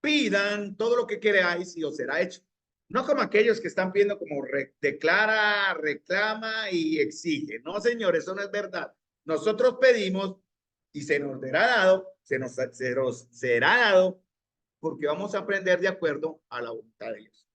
Pidan todo lo que queráis y os será hecho. No como aquellos que están pidiendo como declara, reclama y exige. No, señor, eso no es verdad. Nosotros pedimos y se nos será dado, se nos será dado, porque vamos a aprender de acuerdo a la voluntad de Dios.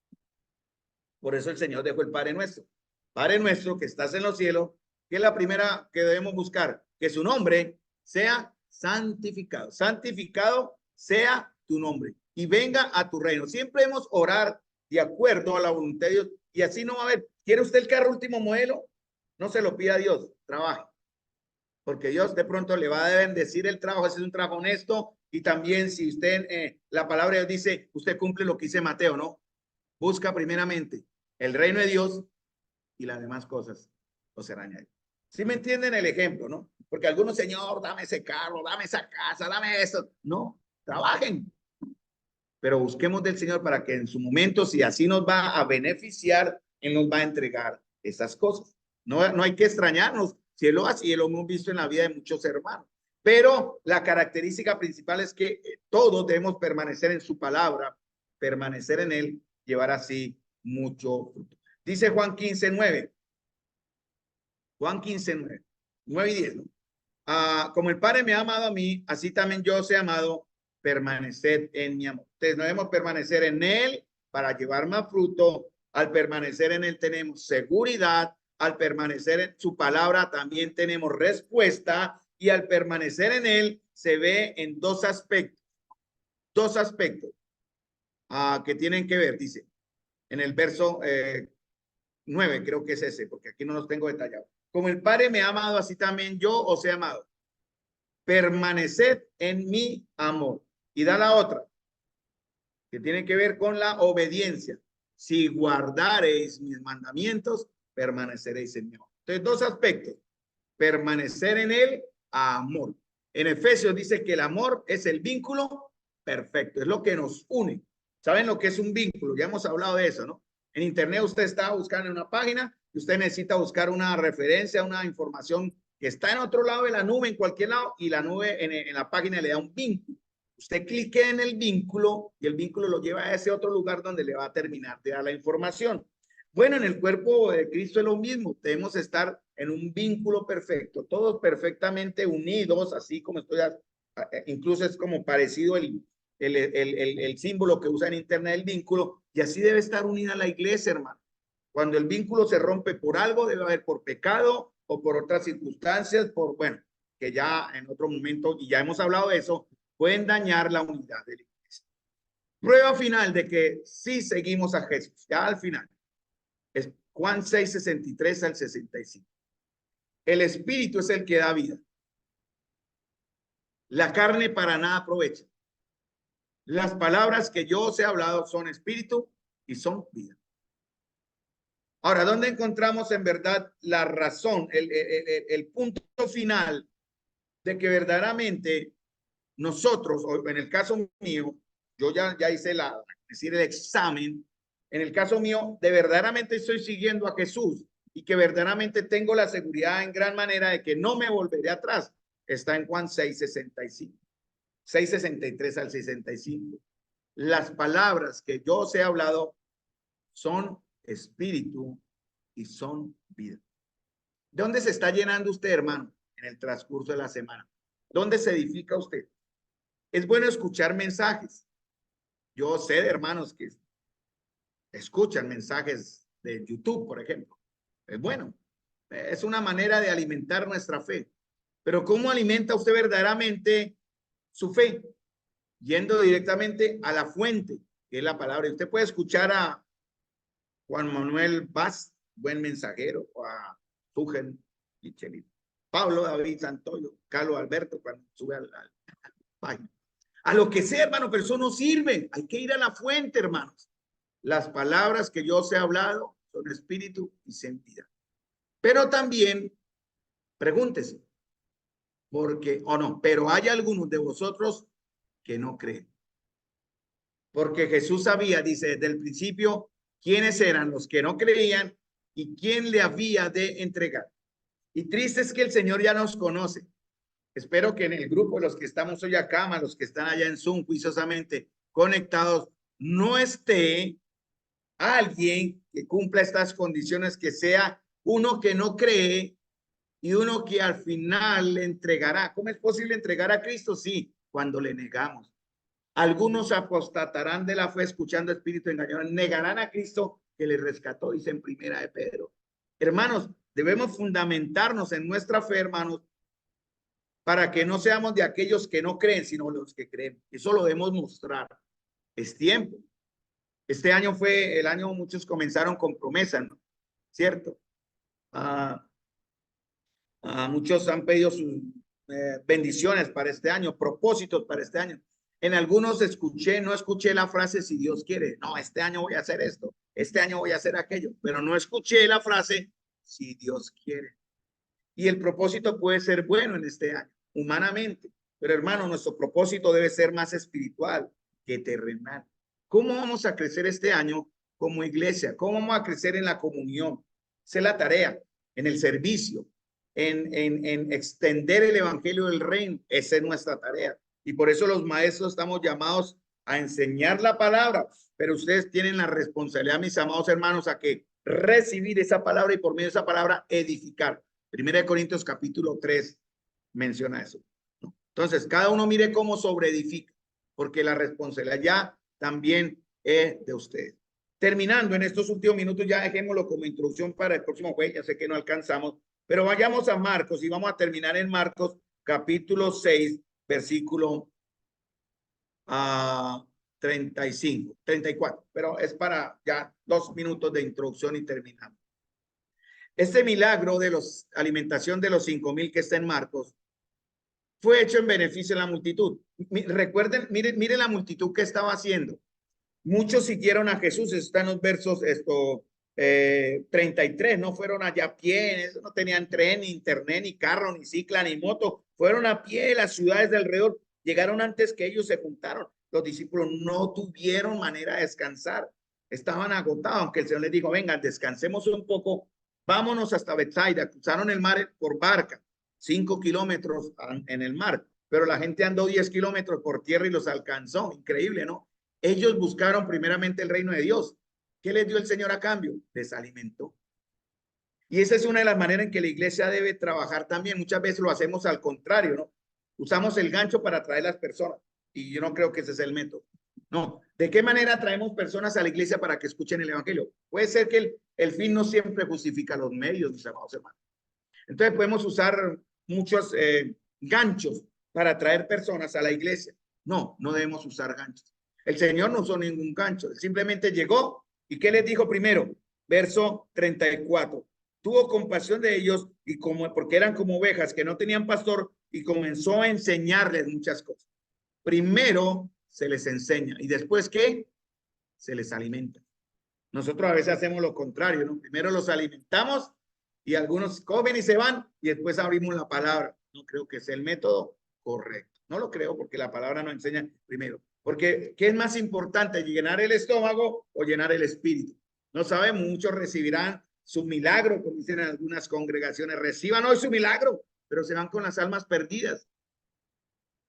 Por eso el Señor dejó el Padre Nuestro. Padre nuestro que estás en los cielos, que es la primera que debemos buscar, que su nombre sea santificado. Santificado sea tu nombre y venga a tu reino. Siempre hemos orar de acuerdo a la voluntad de Dios y así no va a haber. ¿Quiere usted el carro último modelo? No se lo pida a Dios, trabaje. Porque Dios de pronto le va a bendecir el trabajo, ese es un trabajo honesto y también si usted, la palabra de Dios dice, usted cumple lo que dice Mateo, ¿no? Busca primeramente el reino de Dios y las demás cosas os serán añadidas. ¿Sí me entienden el ejemplo, no? Porque algunos, Señor, dame ese carro, dame esa casa, dame eso. No, trabajen. Pero busquemos del Señor para que en su momento, si así nos va a beneficiar, Él nos va a entregar esas cosas. No hay que extrañarnos. Si Él lo hace, y lo hemos visto en la vida de muchos hermanos. Pero la característica principal es que todos debemos permanecer en su palabra, permanecer en Él, llevar así mucho fruto. Dice Juan 15, 9. Juan 15, 9. 9 y 10, ¿no? Como el Padre me ha amado a mí, así también yo os he amado, permaneced en mi amor. Entonces, no debemos permanecer en Él para llevar más fruto. Al permanecer en Él tenemos seguridad. Al permanecer en su palabra también tenemos respuesta. Y al permanecer en Él se ve en dos aspectos. Dos aspectos que tienen que ver, dice, en el verso 9, creo que es ese, porque aquí no los tengo detallados. Como el Padre me ha amado, así también yo os he amado. Permaneced en mi amor. Y da la otra, que tiene que ver con la obediencia. Si guardareis mis mandamientos, permaneceréis en mi amor. Entonces, dos aspectos. Permanecer en él, amor. En Efesios dice que el amor es el vínculo perfecto, es lo que nos une. ¿Saben lo que es un vínculo? Ya hemos hablado de eso, ¿no? En internet usted está buscando en una página y usted necesita buscar una referencia, una información que está en otro lado de la nube, en cualquier lado, y la nube en la página le da un vínculo. Usted clique en el vínculo y el vínculo lo lleva a ese otro lugar donde le va a terminar de dar la información. Bueno, en el cuerpo de Cristo es lo mismo. Debemos estar en un vínculo perfecto, todos perfectamente unidos, así como estoy, incluso es como parecido el símbolo que usa en internet, el vínculo, y así debe estar unida la iglesia, hermano. Cuando el vínculo se rompe por algo, debe haber por pecado o por otras circunstancias, bueno, que ya en otro momento, y ya hemos hablado de eso, pueden dañar la unidad de la iglesia. Prueba final de que sí seguimos a Jesús, ya al final. Es Juan 6, 63 al 65. El espíritu es el que da vida. La carne para nada aprovecha. Las palabras que yo os he hablado son espíritu y son vida. Ahora, ¿dónde encontramos en verdad la razón, el punto final de que verdaderamente nosotros, o en el caso mío, yo ya hice el examen, en el caso mío, de verdaderamente estoy siguiendo a Jesús y que verdaderamente tengo la seguridad en gran manera de que no me volveré atrás? Está en Juan 6:65, 6:63 al 65. Las palabras que yo os he hablado son espíritu y son vida. ¿De dónde se está llenando usted, hermano, en el transcurso de la semana? ¿Dónde se edifica usted? Es bueno escuchar mensajes. Yo sé de hermanos que escuchan mensajes de YouTube, por ejemplo. Es bueno. Es una manera de alimentar nuestra fe. Pero ¿cómo alimenta usted verdaderamente su fe? Yendo directamente a la fuente, que es la palabra. Usted puede escuchar a Juan Manuel Vaz, buen mensajero, o a Tuchel Michelin. Pablo, David, Santoyo, Carlos Alberto, cuando sube al página. A lo que sea, hermano, pero eso no sirve. Hay que ir a la fuente, hermanos. Las palabras que yo os he hablado son espíritu y sentida. Pero también, pregúntese, porque, o no, pero hay algunos de vosotros que no creen. Porque Jesús sabía, dice, desde el principio, quiénes eran los que no creían y quién le había de entregar. Y triste es que el Señor ya nos conoce. Espero que en el grupo, los que estamos hoy acá, más los que están allá en Zoom, juiciosamente conectados, no esté alguien que cumpla estas condiciones, que sea uno que no cree y uno que al final le entregará. ¿Cómo es posible entregar a Cristo? Sí, cuando le negamos. Algunos apostatarán de la fe escuchando espíritu engañador, negarán a Cristo que les rescató, dice en primera de Pedro. Hermanos, debemos fundamentarnos en nuestra fe, hermanos, para que no seamos de aquellos que no creen, sino los que creen. Eso lo debemos mostrar. Es tiempo. Este año fue el año, muchos comenzaron con promesas, ¿no? ¿Cierto? Muchos han pedido sus bendiciones para este año, propósitos para este año. En algunos no escuché la frase si Dios quiere. No, este año voy a hacer esto, este año voy a hacer aquello, pero no escuché la frase si Dios quiere. Y el propósito puede ser bueno en este año, humanamente, pero hermano, nuestro propósito debe ser más espiritual que terrenal. ¿Cómo vamos a crecer este año como iglesia? ¿Cómo vamos a crecer en la comunión? Esa es la tarea, en el servicio, en extender el evangelio del reino. Esa es nuestra tarea. Y por eso los maestros estamos llamados a enseñar la palabra, pero ustedes tienen la responsabilidad, mis amados hermanos, a que recibir esa palabra y por medio de esa palabra edificar. Primera de Corintios capítulo 3 menciona eso, ¿no? Entonces, cada uno mire cómo sobreedifica, porque la responsabilidad ya también es de ustedes. Terminando en estos últimos minutos, ya dejémoslo como introducción para el próximo jueves, ya sé que no alcanzamos, pero vayamos a Marcos y vamos a terminar en Marcos capítulo 6, versículo 35, 34, pero es para ya 2 minutos de introducción y terminamos. Este milagro de la alimentación de los 5,000 que está en Marcos fue hecho en beneficio de la multitud. Recuerden, miren la multitud que estaba haciendo. Muchos siguieron a Jesús, están los versos 33, no fueron allá a pie, no tenían tren, ni internet, ni carro, ni cicla, ni moto, fueron a pie, las ciudades de alrededor llegaron antes que ellos, se juntaron. Los discípulos no tuvieron manera de descansar, estaban agotados, aunque el Señor les dijo, vengan, descansemos un poco, vámonos hasta Betsaida. Cruzaron el mar por barca, 5 kilómetros en el mar, pero la gente andó 10 kilómetros por tierra y los alcanzó. Increíble, ¿no? Ellos buscaron primeramente el reino de Dios. ¿Qué les dio el Señor a cambio? Les alimentó. Y esa es una de las maneras en que la iglesia debe trabajar también. Muchas veces lo hacemos al contrario, ¿no? Usamos el gancho para atraer a las personas. Y yo no creo que ese sea el método. No. ¿De qué manera traemos personas a la iglesia para que escuchen el evangelio? Puede ser que el fin no siempre justifica los medios, mis amados hermanos. Entonces podemos usar muchos ganchos para atraer personas a la iglesia. No, no debemos usar ganchos. El Señor no usó ningún gancho. Él simplemente llegó y ¿qué les dijo primero? Verso 34. Tuvo compasión de ellos y porque eran como ovejas que no tenían pastor, y comenzó a enseñarles muchas cosas. Primero se les enseña y después ¿qué? Se les alimenta. Nosotros a veces hacemos lo contrario, ¿no? Primero los alimentamos y algunos comen y se van y después abrimos la palabra. No creo que sea el método correcto. No lo creo porque la palabra nos enseña primero. Porque ¿qué es más importante? ¿Llenar el estómago o llenar el espíritu? No sabemos, muchos recibirán su milagro, como dicen en algunas congregaciones. Reciban hoy su milagro, pero se van con las almas perdidas.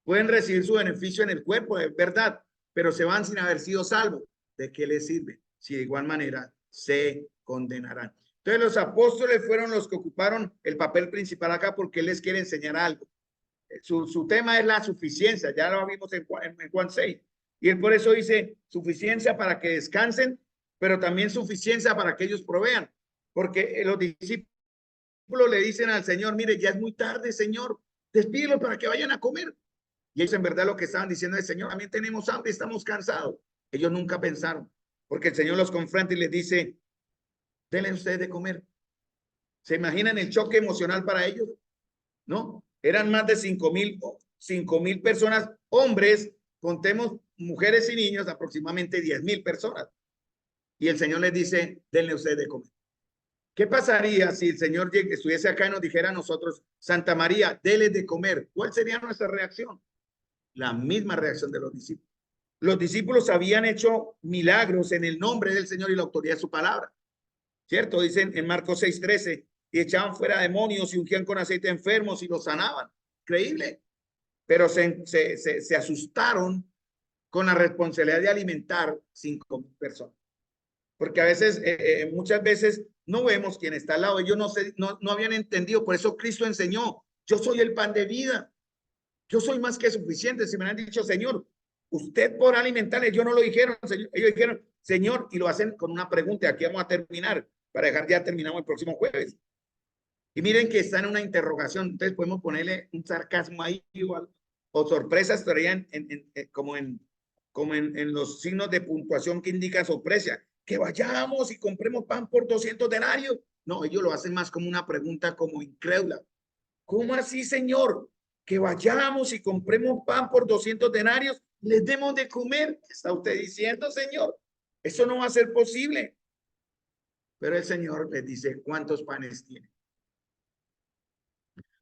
Pueden recibir su beneficio en el cuerpo, es verdad, pero se van sin haber sido salvos. ¿De qué les sirve? Si de igual manera se condenarán. Entonces los apóstoles fueron los que ocuparon el papel principal acá porque él les quiere enseñar algo. Su tema es la suficiencia, ya lo vimos en Juan 6. Y él por eso dice suficiencia para que descansen, pero también suficiencia para que ellos provean. Porque los discípulos le dicen al Señor, mire, ya es muy tarde, Señor, despídelo para que vayan a comer. Y ellos en verdad lo que estaban diciendo es, Señor, también tenemos hambre, estamos cansados. Ellos nunca pensaron, porque el Señor los confronta y les dice, denle ustedes de comer. ¿Se imaginan el choque emocional para ellos? ¿no? Eran más de 5,000 personas, hombres, contemos mujeres y niños, aproximadamente 10,000 personas. Y el Señor les dice, denle ustedes de comer. ¿Qué pasaría si el Señor estuviese acá y nos dijera a nosotros, Santa María, denle de comer? ¿Cuál sería nuestra reacción? La misma reacción de los discípulos. Los discípulos habían hecho milagros en el nombre del Señor y la autoridad de su palabra. ¿Cierto? Dicen en Marcos 6:13, y echaban fuera demonios y ungían con aceite enfermos y los sanaban. Increíble. Pero se asustaron con la responsabilidad de alimentar 5,000 personas. Porque a veces, muchas veces no vemos quién está al lado. Ellos no habían entendido. Por eso Cristo enseñó, yo soy el pan de vida. Yo soy más que suficiente. Si me han dicho, Señor, usted podrá alimentarles. Yo no lo dijeron, Señor. Ellos dijeron, Señor, y lo hacen con una pregunta. Aquí vamos a terminar, para dejar ya terminamos el próximo jueves. Y miren que está en una interrogación. Entonces podemos ponerle un sarcasmo ahí igual, o sorpresas traían como en los signos de puntuación que indican sorpresa. Que vayamos y compremos pan por 200 denarios. No, ellos lo hacen más como una pregunta como incrédula. ¿Cómo así, Señor? Que vayamos y compremos pan por 200 denarios, les demos de comer. ¿Qué está usted diciendo, Señor? Eso no va a ser posible. Pero el Señor les dice, ¿cuántos panes tienen?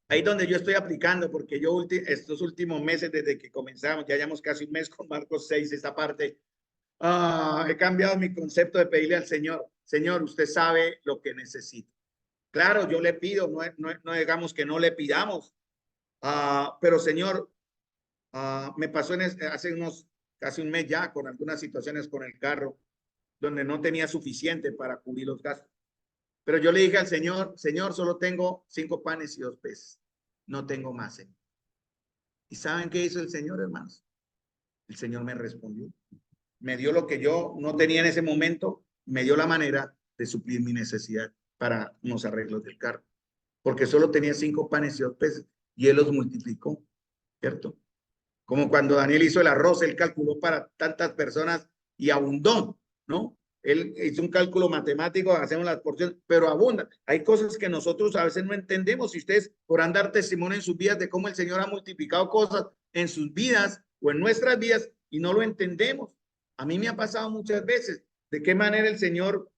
Ahí donde yo estoy aplicando, porque yo estos últimos meses, desde que comenzamos, ya llevamos casi un mes con Marcos 6, esta parte, he cambiado mi concepto de pedirle al Señor, Señor, usted sabe lo que necesito. Claro, yo le pido, no digamos que no le pidamos, pero Señor, me pasó hace casi un mes ya con algunas situaciones con el carro, donde no tenía suficiente para cubrir los gastos. Pero yo le dije al Señor, Señor, solo tengo 5 panes y 2 peces. No tengo más. ¿Y saben qué hizo el Señor, hermanos? El Señor me respondió. Me dio lo que yo no tenía en ese momento. Me dio la manera de suplir mi necesidad para unos arreglos del carro. Porque solo tenía 5 panes y 2 peces. Y Él los multiplicó, ¿cierto? Como cuando Daniel hizo el arroz, él calculó para tantas personas y abundó, ¿no? Él hizo un cálculo matemático, hacemos las porciones, pero abunda. Hay cosas que nosotros a veces no entendemos. Si ustedes podrán dar testimonio en sus vidas de cómo el Señor ha multiplicado cosas en sus vidas o en nuestras vidas y no lo entendemos. A mí me ha pasado muchas veces de qué manera el Señor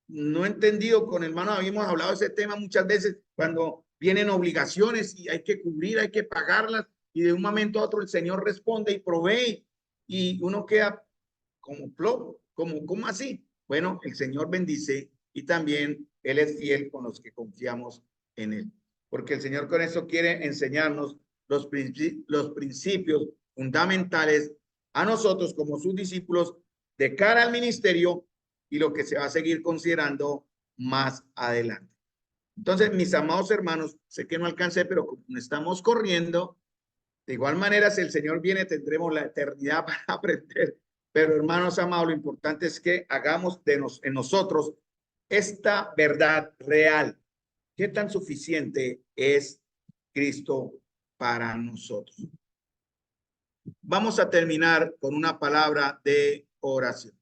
no he entendido. Con hermanos habíamos hablado de ese tema muchas veces cuando vienen obligaciones y hay que cubrir, hay que pagarlas y de un momento a otro el Señor responde y provee y uno queda como plomo, ¿cómo así? Bueno, el Señor bendice y también Él es fiel con los que confiamos en Él. Porque el Señor con eso quiere enseñarnos los principios fundamentales a nosotros como sus discípulos de cara al ministerio y lo que se va a seguir considerando más adelante. Entonces, mis amados hermanos, sé que no alcancé, pero como estamos corriendo, de igual manera, si el Señor viene, tendremos la eternidad para aprender. Pero hermanos amados, lo importante es que hagamos en nosotros esta verdad real. ¿Qué tan suficiente es Cristo para nosotros? Vamos a terminar con una palabra de oración.